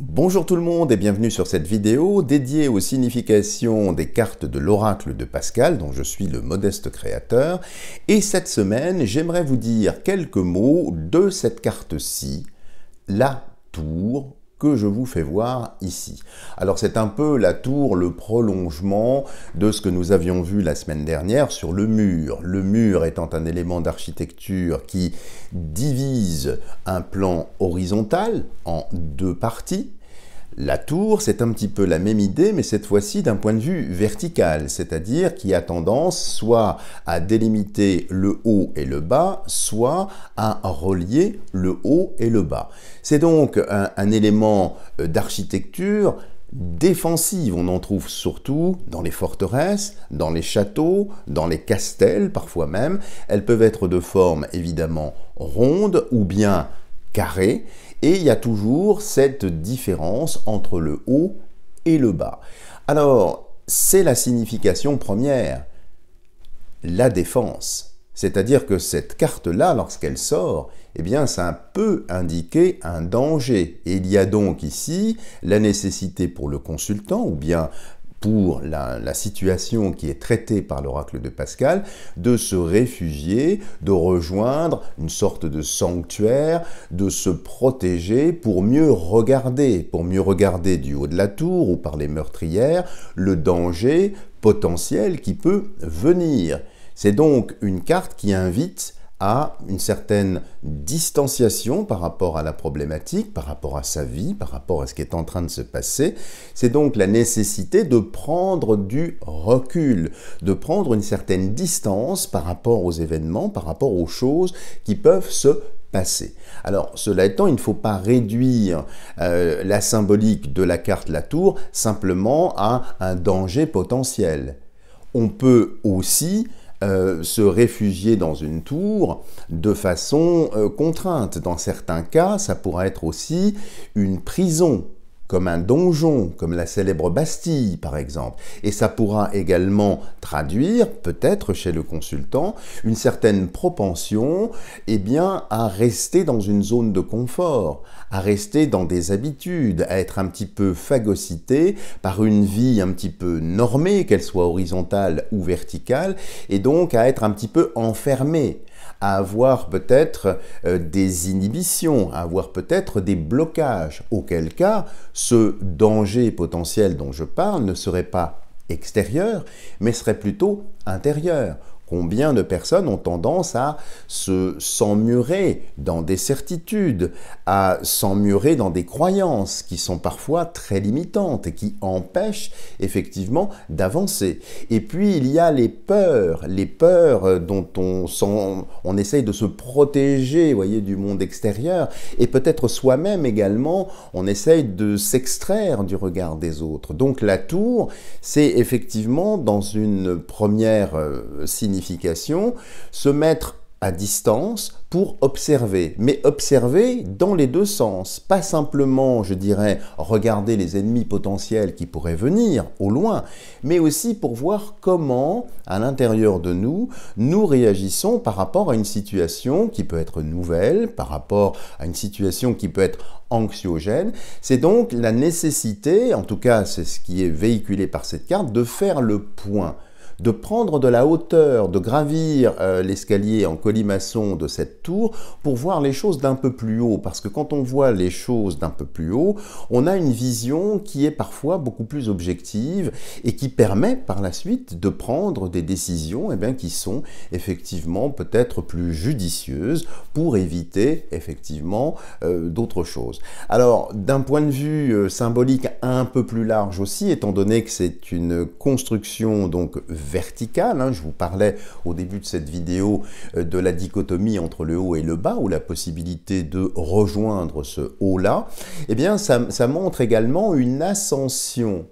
Bonjour tout le monde et bienvenue sur cette vidéo dédiée aux significations des cartes de l'oracle de Pascal, dont je suis le modeste créateur. Et cette semaine, j'aimerais vous dire quelques mots de cette carte-ci, la tour, que je vous fais voir ici. Alors c'est un peu la tour, le prolongement de ce que nous avions vu la semaine dernière sur le mur. Le mur étant un élément d'architecture qui divise un plan horizontal en deux parties. La tour, c'est un petit peu la même idée, mais cette fois-ci d'un point de vue vertical, c'est-à-dire qui a tendance soit à délimiter le haut et le bas, soit à relier le haut et le bas. C'est donc un élément d'architecture défensive. On en trouve surtout dans les forteresses, dans les châteaux, dans les castels parfois même. Elles peuvent être de forme évidemment ronde ou bien carré, et il y a toujours cette différence entre le haut et le bas. Alors, c'est la signification première, la défense. C'est-à-dire que cette carte-là, lorsqu'elle sort, eh bien, ça peut indiquer un danger. Et il y a donc ici la nécessité pour le consultant, ou bien pour la situation qui est traitée par l'oracle de Pascal, de se réfugier, de rejoindre une sorte de sanctuaire, de se protéger pour mieux regarder du haut de la tour ou par les meurtrières, le danger potentiel qui peut venir. C'est donc une carte qui invite à une certaine distanciation par rapport à la problématique, par rapport à sa vie, par rapport à ce qui est en train de se passer. C'est donc la nécessité de prendre du recul, de prendre une certaine distance par rapport aux événements, par rapport aux choses qui peuvent se passer. Alors, cela étant, il ne faut pas réduire la symbolique de la carte La Tour simplement à un danger potentiel. On peut aussi se réfugier dans une tour de façon contrainte. Dans certains cas, ça pourra être aussi une prison, comme un donjon, comme la célèbre Bastille par exemple. Et ça pourra également traduire, peut-être chez le consultant, une certaine propension à rester dans une zone de confort, à rester dans des habitudes, à être un petit peu phagocyté par une vie un petit peu normée, qu'elle soit horizontale ou verticale, et donc à être un petit peu enfermé, à avoir peut-être des inhibitions, à avoir peut-être des blocages, auquel cas ce danger potentiel dont je parle ne serait pas extérieur, mais serait plutôt intérieur. Combien de personnes ont tendance à s'emmurer dans des certitudes, à s'emmurer dans des croyances qui sont parfois très limitantes et qui empêchent effectivement d'avancer. Et puis il y a les peurs dont on essaye de se protéger, voyez, du monde extérieur, et peut-être soi-même également, on essaye de s'extraire du regard des autres. Donc la tour, c'est effectivement dans une première signification, se mettre à distance pour observer, mais observer dans les deux sens, pas simplement, je dirais, regarder les ennemis potentiels qui pourraient venir au loin, mais aussi pour voir comment, à l'intérieur de nous, nous réagissons par rapport à une situation qui peut être nouvelle, par rapport à une situation qui peut être anxiogène. C'est donc la nécessité, en tout cas c'est ce qui est véhiculé par cette carte, de faire le point, de prendre de la hauteur, de gravir l'escalier en colimaçon de cette tour pour voir les choses d'un peu plus haut. Parce que quand on voit les choses d'un peu plus haut, on a une vision qui est parfois beaucoup plus objective et qui permet par la suite de prendre des décisions qui sont effectivement peut-être plus judicieuses pour éviter effectivement d'autres choses. Alors d'un point de vue symbolique un peu plus large aussi, étant donné que c'est une construction donc verticale, je vous parlais au début de cette vidéo de la dichotomie entre le haut et le bas, ou la possibilité de rejoindre ce haut-là, ça montre également une ascension.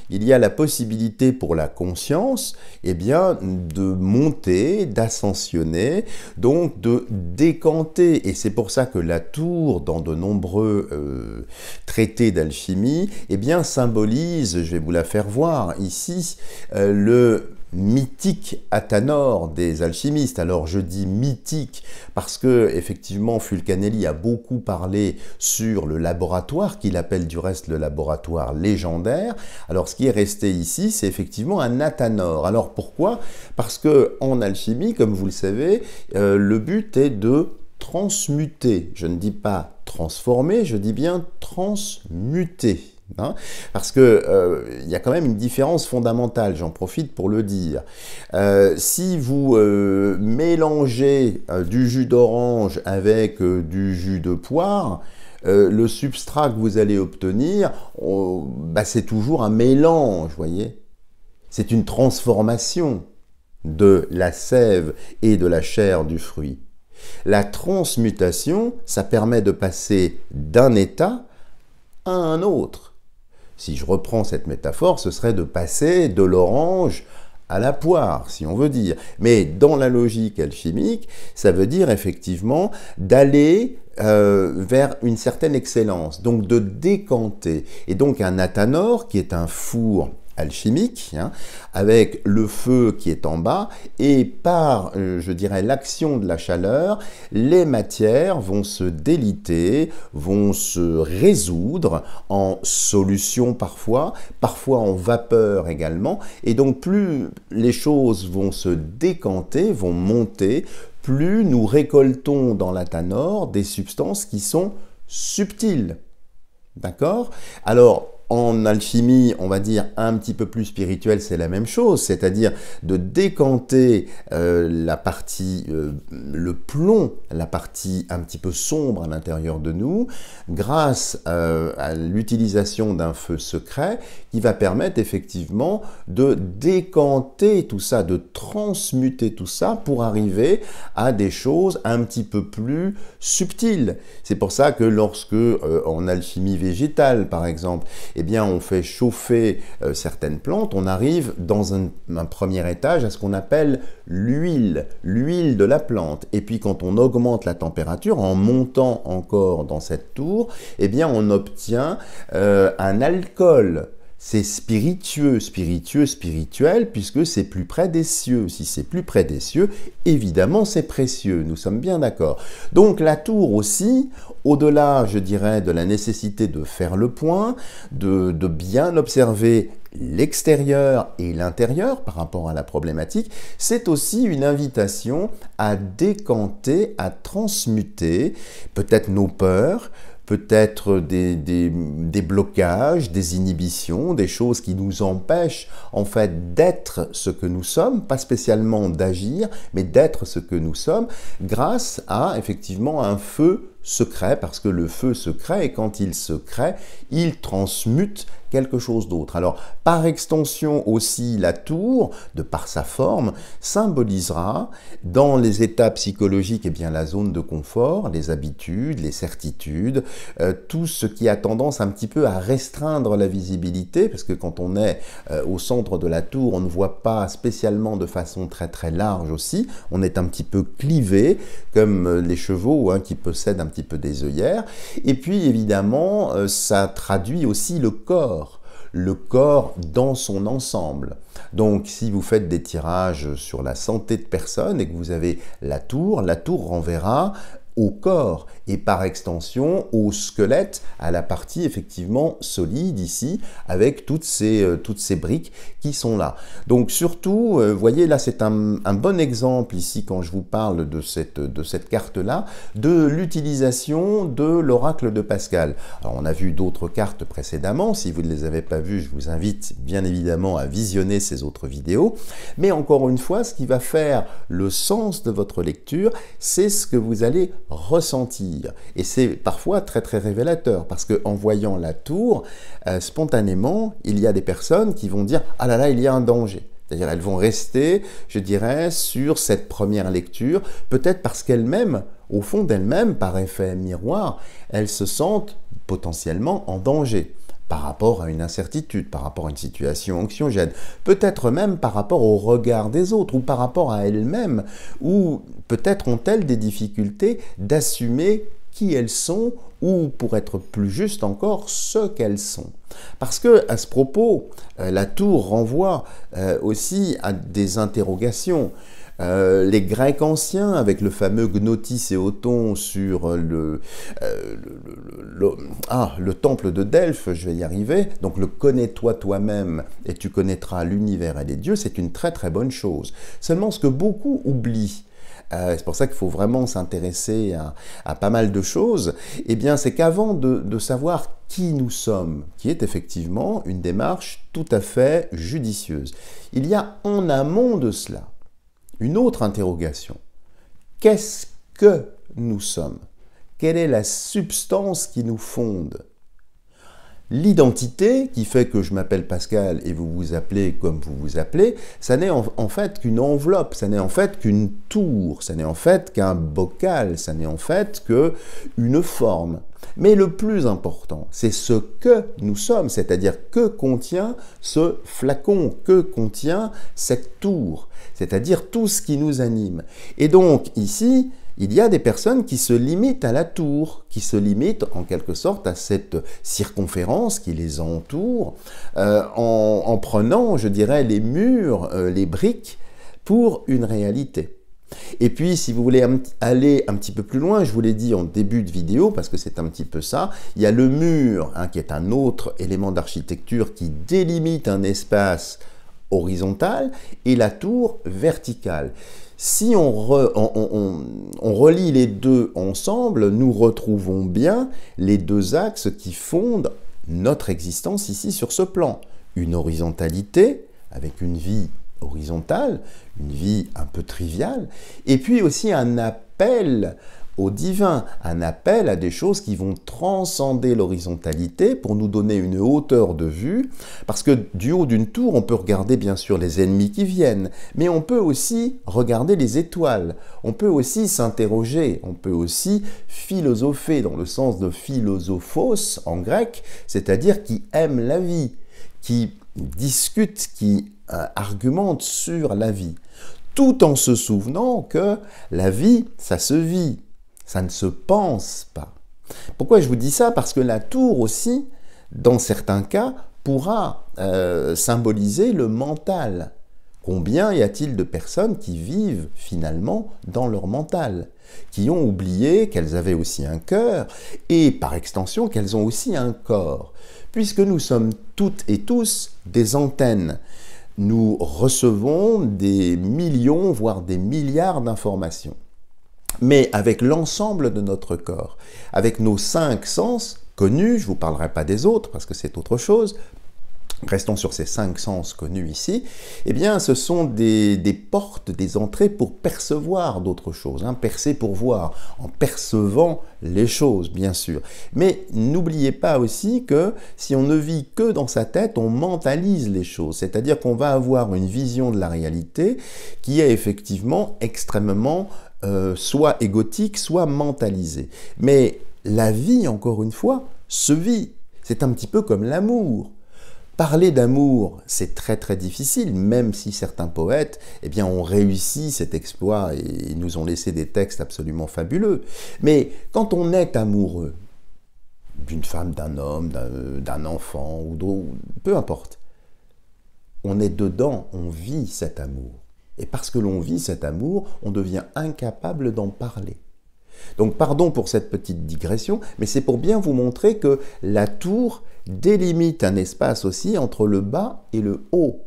Il y a la possibilité pour la conscience de monter, d'ascensionner, donc de décanter. Et c'est pour ça que la tour, dans de nombreux traités d'alchimie, symbolise, je vais vous la faire voir ici, mythique Athanor des alchimistes. Alors je dis mythique parce que effectivement Fulcanelli a beaucoup parlé sur le laboratoire, qu'il appelle du reste le laboratoire légendaire. Alors ce qui est resté ici, c'est effectivement un Athanor. Alors pourquoi? Parce que en alchimie, comme vous le savez, le but est de transmuter. Je ne dis pas transformer, je dis bien transmuter. Hein, parce que y a quand même une différence fondamentale, j'en profite pour le dire. Si vous mélangez du jus d'orange avec du jus de poire, le substrat que vous allez obtenir, c'est toujours un mélange, vous voyez. C'est une transformation de la sève et de la chair du fruit. La transmutation, ça permet de passer d'un état à un autre. Si je reprends cette métaphore, ce serait de passer de l'orange à la poire, si on veut dire. Mais dans la logique alchimique, ça veut dire effectivement d'aller vers une certaine excellence, donc de décanter. Et donc un athanor, qui est un four alchimique, hein, avec le feu qui est en bas, et par, je dirais, l'action de la chaleur, les matières vont se déliter, vont se résoudre en solution parfois en vapeur également, et donc plus les choses vont se décanter, vont monter, plus nous récoltons dans l'athanor des substances qui sont subtiles. D'accord? Alors, en alchimie, on va dire un petit peu plus spirituelle, c'est la même chose, c'est-à-dire de décanter la partie, le plomb, la partie un petit peu sombre à l'intérieur de nous, grâce à l'utilisation d'un feu secret qui va permettre effectivement de décanter tout ça, de transmuter tout ça pour arriver à des choses un petit peu plus subtiles. C'est pour ça que lorsque, en alchimie végétale par exemple, eh bien, on fait chauffer certaines plantes, on arrive dans un premier étage à ce qu'on appelle l'huile de la plante. Et puis quand on augmente la température, en montant encore dans cette tour, eh bien, on obtient un alcool. C'est spiritueux, spirituel, puisque c'est plus près des cieux. Si c'est plus près des cieux, évidemment c'est précieux, nous sommes bien d'accord. Donc la tour aussi, au-delà, je dirais, de la nécessité de faire le point, de bien observer l'extérieur et l'intérieur par rapport à la problématique, c'est aussi une invitation à décanter, à transmuter peut-être nos peurs, peut-être des blocages, des inhibitions, des choses qui nous empêchent en fait d'être ce que nous sommes, pas spécialement d'agir, mais d'être ce que nous sommes, grâce à effectivement un feu secret, parce que le feu se crée, et quand il se crée, il transmute quelque chose d'autre. Alors, par extension aussi, la tour, de par sa forme, symbolisera dans les états psychologiques, eh bien, la zone de confort, les habitudes, les certitudes, tout ce qui a tendance un petit peu à restreindre la visibilité, parce que quand on est au centre de la tour, on ne voit pas spécialement de façon très très large aussi, on est un petit peu clivé, comme les chevaux hein, qui possèdent un petit peu des œillères, et puis évidemment, ça traduit aussi le corps dans son ensemble. Donc si vous faites des tirages sur la santé de personnes et que vous avez la tour renverra au corps et par extension au squelette, à la partie effectivement solide ici, avec toutes ces briques qui sont là. Donc surtout, vous voyez là c'est un bon exemple ici quand je vous parle de cette carte-là, de l'utilisation de l'oracle de Pascal. Alors on a vu d'autres cartes précédemment, si vous ne les avez pas vues, je vous invite bien évidemment à visionner ces autres vidéos, mais encore une fois, ce qui va faire le sens de votre lecture, c'est ce que vous allez ressentir. Et c'est parfois très très révélateur, parce qu'en voyant la tour, spontanément, il y a des personnes qui vont dire « Ah là là, il y a un danger ». C'est-à-dire elles vont rester, je dirais, sur cette première lecture, peut-être parce qu'elles-mêmes, au fond d'elles-mêmes, par effet miroir, elles se sentent potentiellement en danger par rapport à une incertitude, par rapport à une situation anxiogène, peut-être même par rapport au regard des autres, ou par rapport à elles-mêmes, ou peut-être ont-elles des difficultés d'assumer qui elles sont, ou pour être plus juste encore, ce qu'elles sont. Parce que, à ce propos, la tour renvoie aussi à des interrogations. Les Grecs anciens, avec le fameux Gnotis et Othon sur le temple de Delphes, je vais y arriver, donc le connais-toi toi-même et tu connaîtras l'univers et les dieux, c'est une très très bonne chose. Seulement ce que beaucoup oublient, c'est pour ça qu'il faut vraiment s'intéresser à pas mal de choses, eh bien c'est qu'avant de savoir qui nous sommes, qui est effectivement une démarche tout à fait judicieuse, il y a en amont de cela une autre interrogation. Qu'est-ce que nous sommes? Quelle est la substance qui nous fonde? L'identité, qui fait que je m'appelle Pascal et vous vous appelez comme vous vous appelez, ça n'est en fait qu'une enveloppe, ça n'est en fait qu'une tour, ça n'est en fait qu'un bocal, ça n'est en fait qu'une forme. Mais le plus important, c'est ce que nous sommes, c'est-à-dire que contient ce flacon, que contient cette tour, c'est-à-dire tout ce qui nous anime. Et donc ici, il y a des personnes qui se limitent à la tour, qui se limitent en quelque sorte à cette circonférence qui les entoure, en prenant, je dirais, les murs, les briques, pour une réalité. Et puis, si vous voulez aller un petit peu plus loin, je vous l'ai dit en début de vidéo, parce que c'est un petit peu ça, il y a le mur, qui est un autre élément d'architecture qui délimite un espace horizontal, et la tour verticale. Si on relie les deux ensemble, nous retrouvons bien les deux axes qui fondent notre existence ici sur ce plan. Une horizontalité, avec une vie horizontale, une vie un peu triviale, et puis aussi un appel au divin, un appel à des choses qui vont transcender l'horizontalité pour nous donner une hauteur de vue, parce que du haut d'une tour, on peut regarder bien sûr les ennemis qui viennent, mais on peut aussi regarder les étoiles, on peut aussi s'interroger, on peut aussi philosopher dans le sens de philosophos en grec, c'est-à-dire qui aime la vie, qui discute, qui argumente sur la vie, tout en se souvenant que la vie, ça se vit. Ça ne se pense pas. Pourquoi je vous dis ça? Parce que la tour aussi, dans certains cas, pourra symboliser le mental. Combien y a-t-il de personnes qui vivent finalement dans leur mental, qui ont oublié qu'elles avaient aussi un cœur et par extension qu'elles ont aussi un corps, puisque nous sommes toutes et tous des antennes. Nous recevons des millions, voire des milliards d'informations. Mais avec l'ensemble de notre corps, avec nos 5 sens connus, je ne vous parlerai pas des autres parce que c'est autre chose, restons sur ces 5 sens connus ici, eh bien ce sont des portes, des entrées pour percevoir d'autres choses, percer pour voir, en percevant les choses bien sûr. Mais n'oubliez pas aussi que si on ne vit que dans sa tête, on mentalise les choses, c'est-à-dire qu'on va avoir une vision de la réalité qui est effectivement extrêmement soit égotique, soit mentalisée. Mais la vie, encore une fois, se vit. C'est un petit peu comme l'amour. Parler d'amour, c'est très très difficile, même si certains poètes ont réussi cet exploit et nous ont laissé des textes absolument fabuleux. Mais quand on est amoureux d'une femme, d'un homme, d'un enfant, ou peu importe, on est dedans, on vit cet amour. Et parce que l'on vit cet amour, on devient incapable d'en parler. Donc pardon pour cette petite digression, mais c'est pour bien vous montrer que la tour délimite un espace aussi entre le bas et le haut.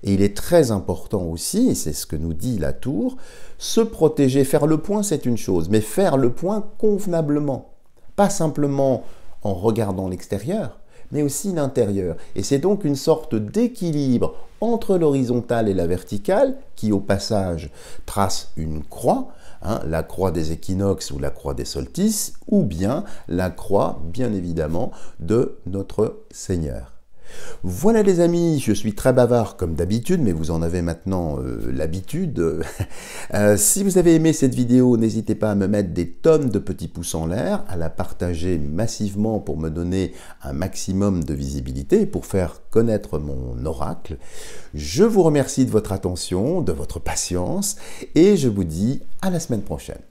Et il est très important aussi, et c'est ce que nous dit la tour, se protéger, faire le point c'est une chose, mais faire le point convenablement. Pas simplement en regardant l'extérieur, mais aussi l'intérieur. Et c'est donc une sorte d'équilibre entre l'horizontale et la verticale, qui au passage trace une croix, la croix des équinoxes ou la croix des solstices, ou bien la croix, bien évidemment, de notre Seigneur. Voilà les amis, je suis très bavard comme d'habitude, mais vous en avez maintenant l'habitude. Si vous avez aimé cette vidéo, n'hésitez pas à me mettre des tonnes de petits pouces en l'air, à la partager massivement pour me donner un maximum de visibilité, pour faire connaître mon oracle. Je vous remercie de votre attention, de votre patience, et je vous dis à la semaine prochaine.